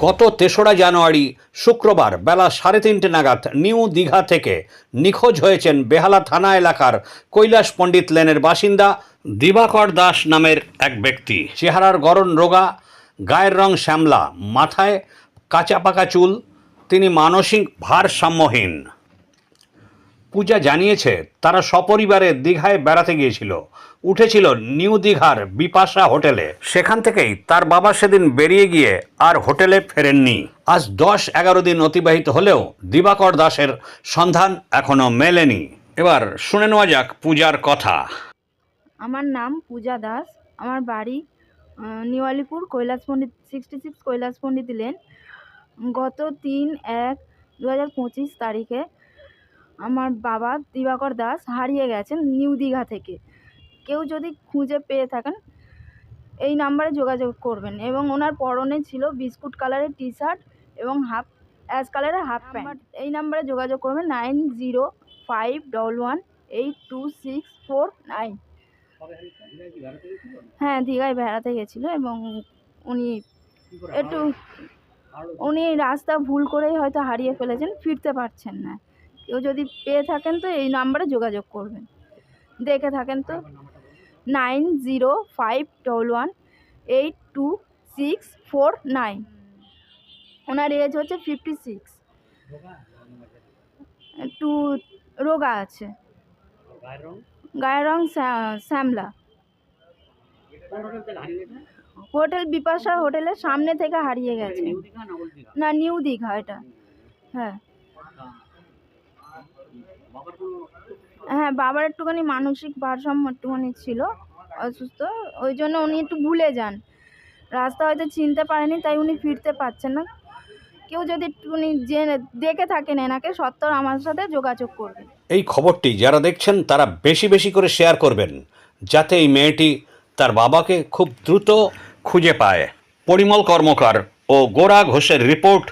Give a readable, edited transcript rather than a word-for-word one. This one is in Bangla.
গত ৩রা জানুয়ারি শুক্রবার বেলা ৩:৩০ নাগাদ নিউ দীঘা থেকে নিখোঁজ হয়েছেন বেহালা থানা এলাকার কৈলাস পণ্ডিত লেনের বাসিন্দা দিবাকর দাস নামের এক ব্যক্তি। চেহারার গড়ন রোগা, গায়ের রং শ্যামলা, মাথায় কাঁচা পাকা চুল। তিনি মানসিক ভারসাম্যহীন। পূজা জানিয়েছে তারা সপরিবারে দীঘায় বেড়াতে গিয়েছিল, উঠেছিল নিউ দীঘার বিপাশা হোটেলে। সেখান থেকেই তার বাবা সেদিন বেরিয়ে গিয়ে আর হোটেলে ফেরেননি। আজ ১০-১১ দিন অতিবাহিত হলেও দিবাকর দাসের সন্ধান এখনো মেলেনি। এবার শুনে নেওয়া যাক পূজার কথা। আমার নাম পূজা দাস। আমার বাড়ি নিউ আলিপুর, কৈলাস পণ্ডিত 66 কৈলাস পণ্ডিত লেন। গত ৩/১/২০২৫ তারিখে আমার বাবা দিবাকর দাস হারিয়ে গেছেন নিউ দীঘা থেকে। কেউ যদি খুঁজে পেয়ে থাকেন এই নাম্বারে যোগাযোগ করবেন। এবং ওনার পরনে ছিল বিস্কুট কালারের টি শার্ট এবং অ্যাশ কালারের হাফ প্যান্ট। এই নাম্বারে যোগাযোগ করবেন 9051826449। হ্যাঁ, দীঘায় বেড়াতে গেছিল এবং উনি রাস্তা ভুল করেই হয়তো হারিয়ে ফেলেছেন, ফিরতে পারছেন না। কেউ যদি পেয়ে থাকেন তো এই নাম্বারে যোগাযোগ করবেন। দেখে থাকেন তো 9051826449। ওনার এজ হচ্ছে 56। একটু রোগা আছে, গায়ের রং শ্যামলা। হোটেল বিপাশা হোটেলের সামনে থেকে হারিয়ে গেছে। না, নিউ দীঘা এটা। হ্যাঁ হ্যাঁ, বাবার একটুখানি মানসিক ভারসাম্য একটুখানি ছিল, অসুস্থ, ওই জন্য উনি একটু ভুলে যান। রাস্তা হয়তো চিনতে পারেনি, তাই উনি ফিরতে পারছেন না। কেউ যদি একটুখানি দেখে থাকেন এনাকে, সত্বর আমার সাথে যোগাযোগ করবেন। এই খবরটি যারা দেখছেন তারা বেশি বেশি করে শেয়ার করবেন, যাতে এই মেয়েটি তার বাবাকে খুব দ্রুত খুঁজে পায়। পরিমল কর্মকার ও গোরা ঘোষের রিপোর্ট,